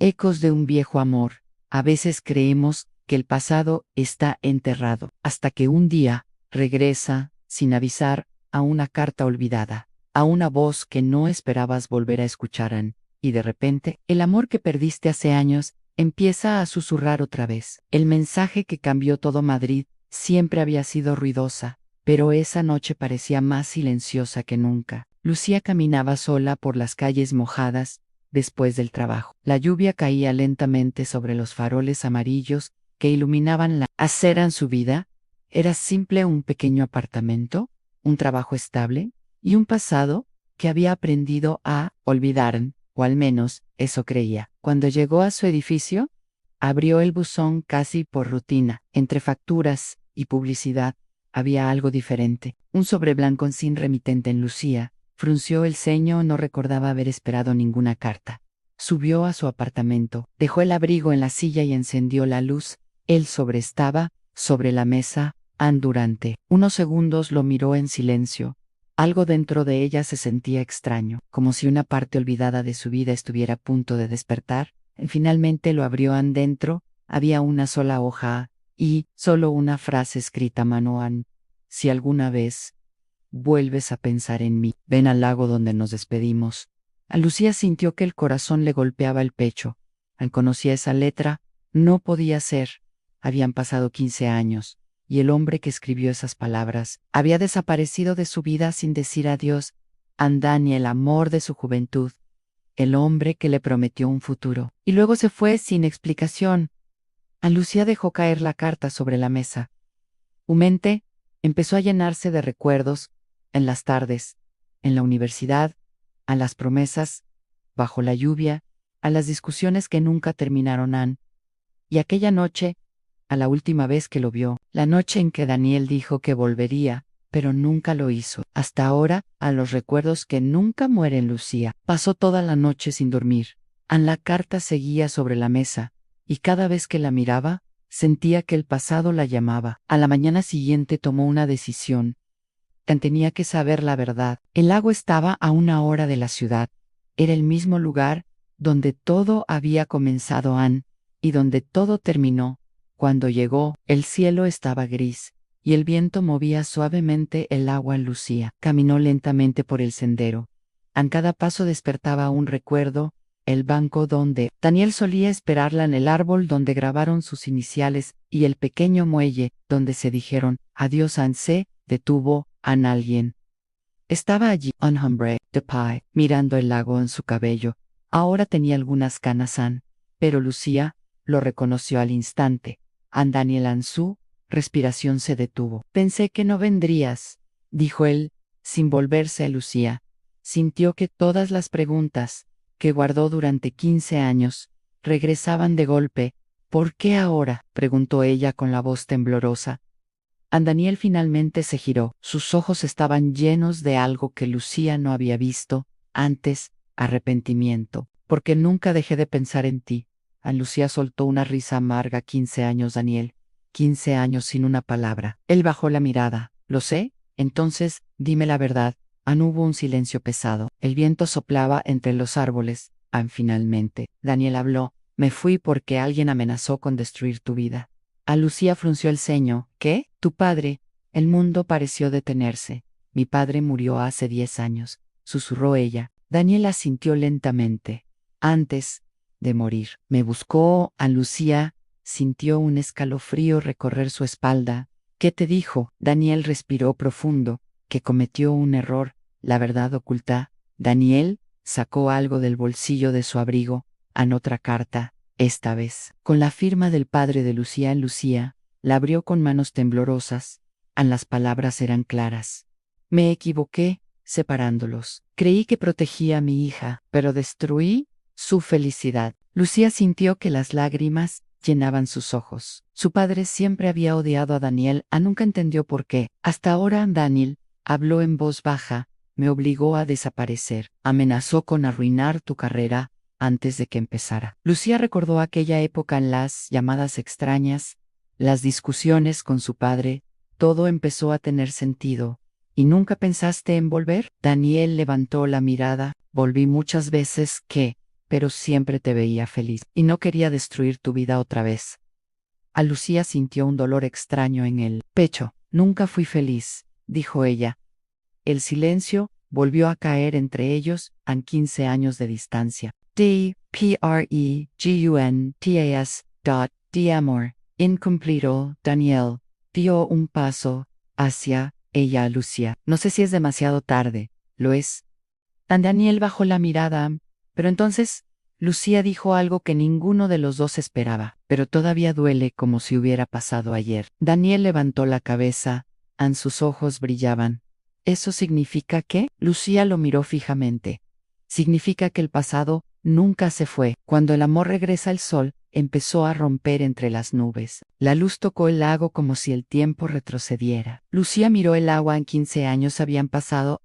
Ecos de un viejo amor. A veces creemos que el pasado está enterrado, hasta que un día regresa, sin avisar, a una carta olvidada, a una voz que no esperabas volver a escuchar, y de repente, el amor que perdiste hace años empieza a susurrar otra vez. El mensaje que cambió todo Madrid siempre había sido ruidosa, pero esa noche parecía más silenciosa que nunca. Lucía caminaba sola por las calles mojadas después del trabajo. La lluvia caía lentamente sobre los faroles amarillos que iluminaban la acera en su vida. Era simple un pequeño apartamento, un trabajo estable y un pasado que había aprendido a olvidar, o al menos eso creía. Cuando llegó a su edificio, abrió el buzón casi por rutina. Entre facturas y publicidad había algo diferente. Un sobre blanco sin remitente en Lucía. Frunció el ceño, no recordaba haber esperado ninguna carta. Subió a su apartamento, dejó el abrigo en la silla y encendió la luz. El sobre estaba sobre la mesa. Durante unos segundos lo miró en silencio. Algo dentro de ella se sentía extraño, como si una parte olvidada de su vida estuviera a punto de despertar. Finalmente lo abrió. Dentro había una sola hoja y solo una frase escrita a mano. Si alguna vez vuelves a pensar en mí, ven al lago donde nos despedimos. A Lucía sintió que el corazón le golpeaba el pecho. Conocía esa letra. No podía ser. Habían pasado 15 años, y el hombre que escribió esas palabras había desaparecido de su vida sin decir adiós. Dani, el amor de su juventud, el hombre que le prometió un futuro, y luego se fue sin explicación. Lucía dejó caer la carta sobre la mesa. Su mente empezó a llenarse de recuerdos, en las tardes, en la universidad, a las promesas, bajo la lluvia, a las discusiones que nunca terminaron. Y aquella noche, a la última vez que lo vio, la noche en que Daniel dijo que volvería, pero nunca lo hizo. Hasta ahora, a los recuerdos que nunca mueren. Lucía pasó toda la noche sin dormir. La carta seguía sobre la mesa, y cada vez que la miraba, sentía que el pasado la llamaba. A la mañana siguiente tomó una decisión. Tenía que saber la verdad. El lago estaba a 1 hora de la ciudad. Era el mismo lugar donde todo había comenzado y donde todo terminó. Cuando llegó, el cielo estaba gris, y el viento movía suavemente el agua. Lucía caminó lentamente por el sendero. A cada paso despertaba un recuerdo: el banco donde Daniel solía esperarla, en el árbol donde grabaron sus iniciales, y el pequeño muelle donde se dijeron adiós. Se detuvo. Alguien estaba allí. Un hombre de pie, mirando el lago en su cabello. Ahora tenía algunas canas. Pero Lucía lo reconoció al instante. Daniel. Su respiración se detuvo. Pensé que no vendrías, dijo él, sin volverse a Lucía. Sintió que todas las preguntas que guardó durante 15 años regresaban de golpe. ¿Por qué ahora?, preguntó ella con la voz temblorosa. Daniel finalmente se giró. Sus ojos estaban llenos de algo que Lucía no había visto antes: arrepentimiento. Porque nunca dejé de pensar en ti. Lucía soltó una risa amarga. 15 años, Daniel. 15 años sin una palabra. Él bajó la mirada. Lo sé. Entonces, dime la verdad. Hubo un silencio pesado. El viento soplaba entre los árboles. Finalmente, Daniel habló. Me fui porque alguien amenazó con destruir tu vida. Lucía frunció el ceño. ¿Qué? Tu padre. El mundo pareció detenerse. Mi padre murió hace 10 años, susurró ella. Daniel asintió lentamente. Antes de morir. Me buscó. Lucía sintió un escalofrío recorrer su espalda. ¿Qué te dijo? Daniel respiró profundo. Que cometió un error, la verdad oculta. Daniel sacó algo del bolsillo de su abrigo. Otra carta. Esta vez, con la firma del padre de Lucía. Lucía la abrió con manos temblorosas. Las palabras eran claras. Me equivoqué, separándolos. Creí que protegía a mi hija, pero destruí su felicidad. Lucía sintió que las lágrimas llenaban sus ojos. Su padre siempre había odiado a Daniel. Nunca entendió por qué. Hasta ahora. Daniel habló en voz baja. Me obligó a desaparecer. Amenazó con arruinar tu carrera antes de que empezara. Lucía recordó aquella época, en las llamadas extrañas, las discusiones con su padre. Todo empezó a tener sentido. ¿Y nunca pensaste en volver? Daniel levantó la mirada. Volví muchas veces. ¿Qué? pero siempre te veía feliz, y no quería destruir tu vida otra vez. A Lucía sintió un dolor extraño en el pecho. Nunca fui feliz, dijo ella. El silencio volvió a caer entre ellos a 15 años de distancia. De amor incompleto. Daniel dio un paso hacia ella a Lucía. No sé si es demasiado tarde. Lo es. Daniel bajó la mirada, pero entonces Lucía dijo algo que ninguno de los dos esperaba, pero todavía duele como si hubiera pasado ayer. Daniel levantó la cabeza, sus ojos brillaban. ¿Eso significa qué? Lucía lo miró fijamente. Significa que el pasado nunca se fue. Cuando el amor regresa al sol, empezó a romper entre las nubes. La luz tocó el lago como si el tiempo retrocediera. Lucía miró el agua. En 15 años habían pasado,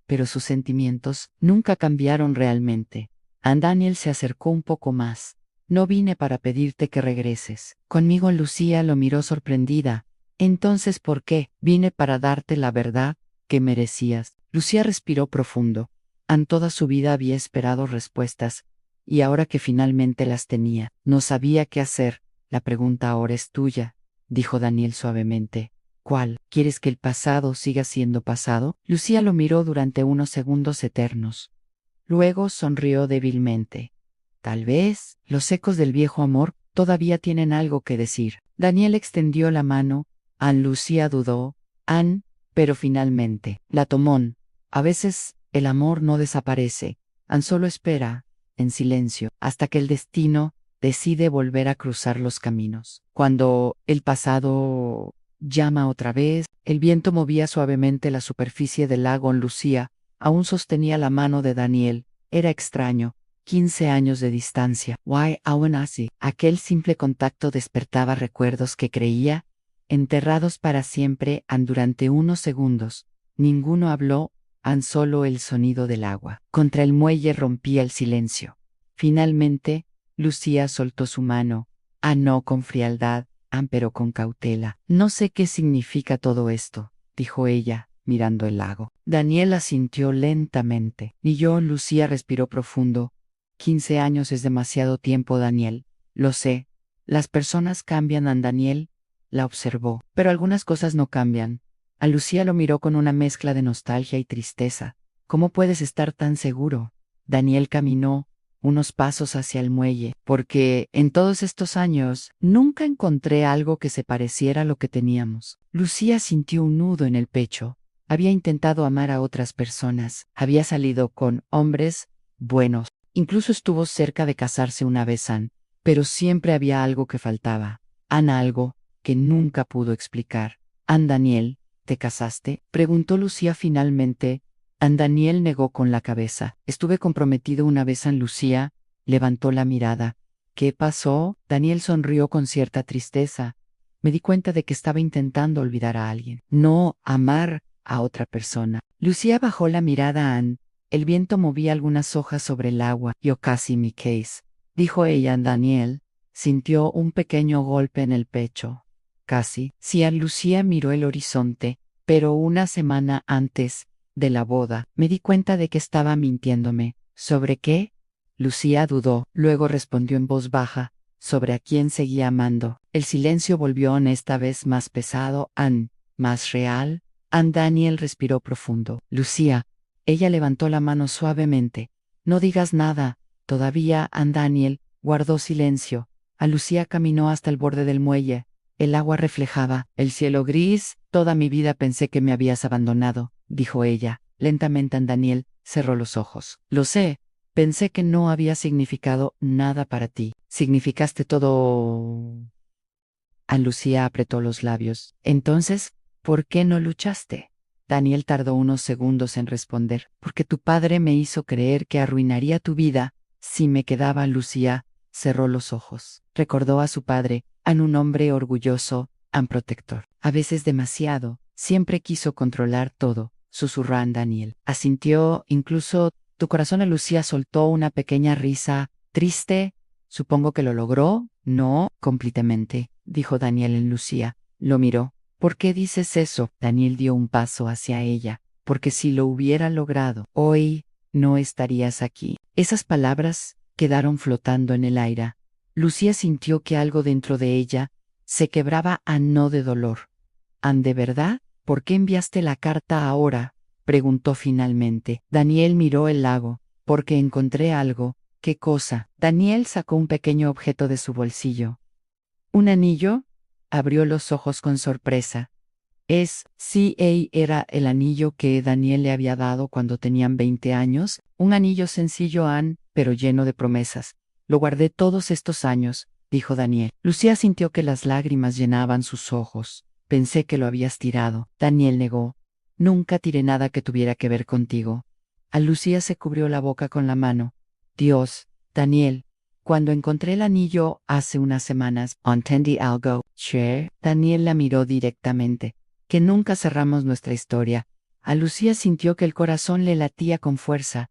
pero sus sentimientos nunca cambiaron realmente. Daniel se acercó un poco más. No vine para pedirte que regreses conmigo. Lucía lo miró sorprendida. Entonces, ¿por qué? Vine para darte la verdad que merecías. Lucía respiró profundo. Toda su vida había esperado respuestas, y ahora que finalmente las tenía, no sabía qué hacer. La pregunta ahora es tuya, dijo Daniel suavemente. ¿Cuál? ¿Quieres que el pasado siga siendo pasado? Lucía lo miró durante unos segundos eternos. Luego sonrió débilmente. Tal vez los ecos del viejo amor todavía tienen algo que decir. Daniel extendió la mano. Lucía dudó. Pero finalmente la tomó. A veces el amor no desaparece. Solo espera, en silencio, hasta que el destino decide volver a cruzar los caminos. Cuando el pasado llama otra vez, el viento movía suavemente la superficie del lago. Lucía aún sostenía la mano de Daniel. Era extraño. 15 años de distancia. Why, aún así, aquel simple contacto despertaba recuerdos que creía enterrados para siempre. Durante unos segundos, ninguno habló. Solo el sonido del agua contra el muelle rompía el silencio. Finalmente, Lucía soltó su mano. No con frialdad, pero con cautela. No sé qué significa todo esto, dijo ella, mirando el lago. Daniel asintió lentamente. Ni yo. Lucía respiró profundo. 15 años es demasiado tiempo, Daniel. Lo sé. Las personas cambian. Daniel la observó, pero algunas cosas no cambian. Lucía lo miró con una mezcla de nostalgia y tristeza. ¿Cómo puedes estar tan seguro? Daniel caminó unos pasos hacia el muelle, porque en todos estos años nunca encontré algo que se pareciera a lo que teníamos. Lucía sintió un nudo en el pecho. Había intentado amar a otras personas, había salido con hombres buenos, incluso estuvo cerca de casarse una vez, pero siempre había algo que faltaba. Algo que nunca pudo explicar. Daniel, ¿te casaste? Preguntó Lucía finalmente. Daniel negó con la cabeza. Estuve comprometido una vez. Lucía levantó la mirada. ¿Qué pasó? Daniel sonrió con cierta tristeza. Me di cuenta de que estaba intentando olvidar a alguien, no amar a otra persona. Lucía bajó la mirada. El viento movía algunas hojas sobre el agua. Yo casi mi case, dijo ella. Daniel sintió un pequeño golpe en el pecho. Casi. Sí. Lucía miró el horizonte, pero una semana antes de la boda, me di cuenta de que estaba mintiéndome. ¿Sobre qué? Lucía dudó, luego respondió en voz baja, sobre a quién seguía amando. El silencio volvió esta vez más pesado, más real. Daniel respiró profundo. Lucía. Ella levantó la mano suavemente. No digas nada, todavía. Daniel guardó silencio. Lucía caminó hasta el borde del muelle. El agua reflejaba el cielo gris. Toda mi vida pensé que me habías abandonado, dijo ella. Lentamente Daniel cerró los ojos. Lo sé, pensé que no había significado nada para ti. Significaste todo. Lucía apretó los labios. Entonces, ¿por qué no luchaste? Daniel tardó unos segundos en responder. Porque tu padre me hizo creer que arruinaría tu vida si me quedaba. Lucía cerró los ojos. Recordó a su padre, un hombre orgulloso, protector. A veces demasiado. Siempre quiso controlar todo, susurró Daniel. Asintió. Incluso tu corazón. Lucía soltó una pequeña risa. Triste. Supongo que lo logró. No, completamente, dijo Daniel. Lucía lo miró. ¿Por qué dices eso? Daniel dio un paso hacia ella. Porque si lo hubiera logrado, hoy no estarías aquí. Esas palabras quedaron flotando en el aire. Lucía sintió que algo dentro de ella se quebraba no de dolor. ¿De verdad? ¿Por qué enviaste la carta ahora?, preguntó finalmente. Daniel miró el lago. Porque encontré algo. ¿Qué cosa? Daniel sacó un pequeño objeto de su bolsillo. ¿Un anillo? Abrió los ojos con sorpresa. Sí, era el anillo que Daniel le había dado cuando tenían 20 años, un anillo sencillo, pero lleno de promesas. Lo guardé todos estos años, dijo Daniel. Lucía sintió que las lágrimas llenaban sus ojos. Pensé que lo habías tirado. Daniel negó. Nunca tiré nada que tuviera que ver contigo. Lucía se cubrió la boca con la mano. Dios, Daniel, cuando encontré el anillo hace unas semanas, ¿entendí algo? Che, Daniel la miró directamente. Que nunca cerramos nuestra historia. Lucía sintió que el corazón le latía con fuerza.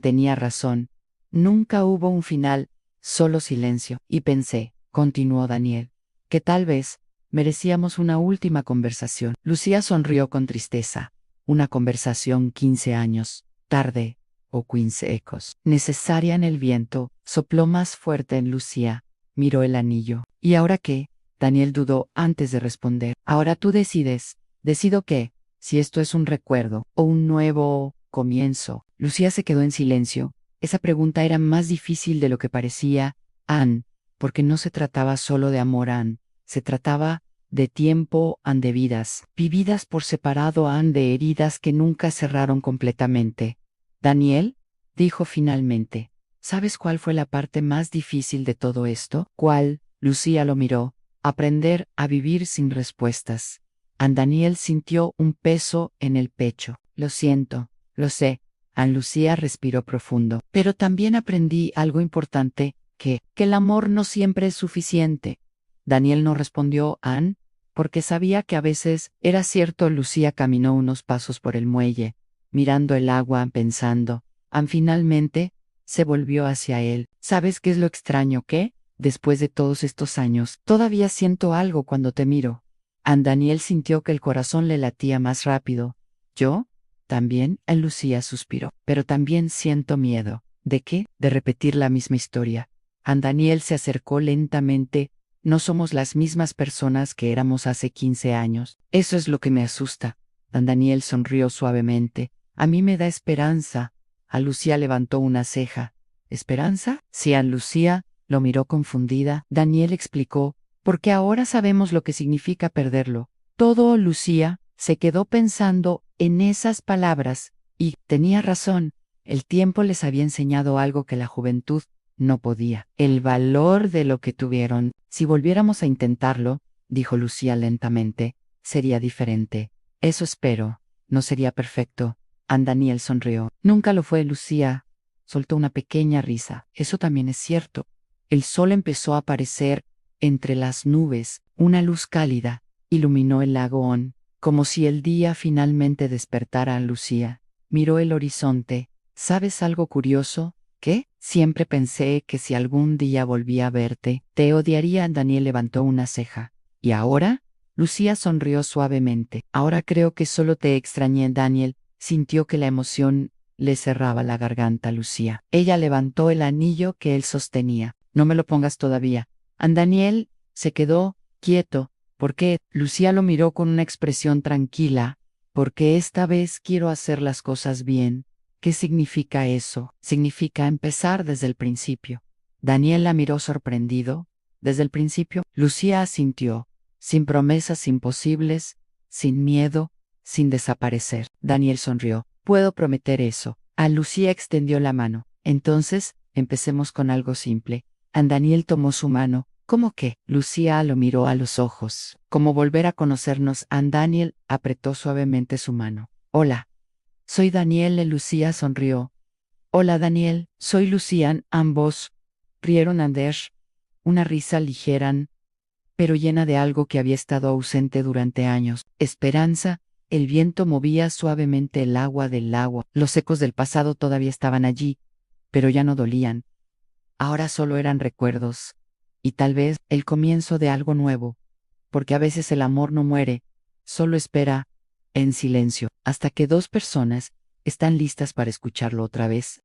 Tenía razón. Nunca hubo un final, solo silencio. Y pensé, continuó Daniel, que tal vez merecíamos una última conversación. Lucía sonrió con tristeza. Una conversación 15 años tarde, o 15 ecos. Necesaria en el viento, sopló más fuerte en Lucía. Miró el anillo. ¿Y ahora qué? Daniel dudó antes de responder. Ahora tú decides. Decido qué, si esto es un recuerdo o un nuevo comienzo. Lucía se quedó en silencio. Esa pregunta era más difícil de lo que parecía, porque no se trataba solo de amor, se trataba de tiempo, de vidas, vividas por separado, de heridas que nunca cerraron completamente. Daniel, dijo finalmente, ¿sabes cuál fue la parte más difícil de todo esto? ¿Cuál? Lucía lo miró. Aprender a vivir sin respuestas. Daniel sintió un peso en el pecho. Lo siento, lo sé. Lucía respiró profundo. Pero también aprendí algo importante, que el amor no siempre es suficiente. Daniel no respondió, porque sabía que a veces era cierto. Lucía caminó unos pasos por el muelle, mirando el agua, pensando. Finalmente, se volvió hacia él. ¿Sabes qué es lo extraño que? Después de todos estos años, todavía siento algo cuando te miro. Daniel sintió que el corazón le latía más rápido. ¿Yo? También, Lucía suspiró. Pero también siento miedo. ¿De qué? De repetir la misma historia. Daniel se acercó lentamente. No somos las mismas personas que éramos hace 15 años. Eso es lo que me asusta. Daniel sonrió suavemente. A mí me da esperanza. Lucía levantó una ceja. ¿Esperanza? Sí, Lucía lo miró confundida. Daniel explicó, porque ahora sabemos lo que significa perderlo. Todo. Lucía se quedó pensando en esas palabras, y tenía razón. El tiempo les había enseñado algo que la juventud no podía. El valor de lo que tuvieron. Si volviéramos a intentarlo, dijo Lucía lentamente, sería diferente. Eso espero. No sería perfecto. Daniel sonrió. Nunca lo fue. Lucía soltó una pequeña risa. Eso también es cierto. El sol empezó a aparecer entre las nubes. Una luz cálida iluminó el lago, como si el día finalmente despertara a Lucía. Miró el horizonte. ¿Sabes algo curioso? ¿Qué? Siempre pensé que si algún día volvía a verte, te odiaría. Daniel levantó una ceja. ¿Y ahora? Lucía sonrió suavemente. Ahora creo que solo te extrañé. Daniel sintió que la emoción le cerraba la garganta a Lucía. Ella levantó el anillo que él sostenía. No me lo pongas todavía. Daniel se quedó quieto. ¿Por qué? Lucía lo miró con una expresión tranquila. Porque esta vez quiero hacer las cosas bien. ¿Qué significa eso? Significa empezar desde el principio. Daniel la miró sorprendido. ¿Desde el principio? Lucía asintió. Sin promesas imposibles, sin miedo, sin desaparecer. Daniel sonrió. Puedo prometer eso. Lucía extendió la mano. Entonces, empecemos con algo simple. Daniel tomó su mano. ¿Cómo qué? Lucía lo miró a los ojos. Como volver a conocernos. Daniel apretó suavemente su mano. Hola. Soy Daniel. Lucía sonrió. Hola Daniel, soy Lucía. Ambos rieron. Anders. Una risa ligera, pero llena de algo que había estado ausente durante años. Esperanza. El viento movía suavemente el agua del lago. Los ecos del pasado todavía estaban allí, pero ya no dolían. Ahora solo eran recuerdos. Y tal vez el comienzo de algo nuevo. Porque a veces el amor no muere, solo espera, en silencio, hasta que dos personas están listas para escucharlo otra vez.